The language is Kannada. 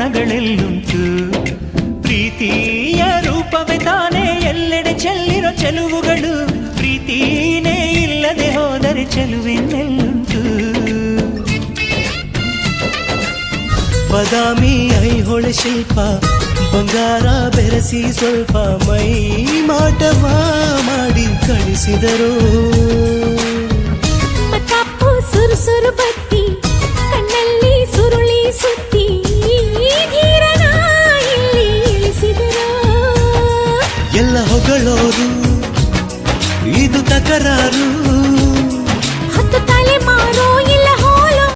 ಬಣ್ಣಗಳೆಲ್ಲುಂಟು ಪ್ರೀತಿಯ ರೂಪವೇ ತಾನೇ ಎಲ್ಲೆಡೆ ಚೆಲ್ಲಿರೋ ಚೆಲುವುಗಳು ಪ್ರೀತಿನೇ ಇಲ್ಲದೆ ಹೋದರೆ ಚೆಲುವಿನೆಲ್ಲುಂಟು ಬಾದಾಮಿ ಐಹೊಳೆ ಶಿಲ್ಪ ಬಂಗಾರ ಬೆರೆಸಿ ಸ್ವಲ್ಪ ಮೈ ಮಾಟವ ಮಾಡಿ ಕಳಿಸಿದರು ಕಪ್ಪು ಸುರು ಸುರು ಬತ್ತಿ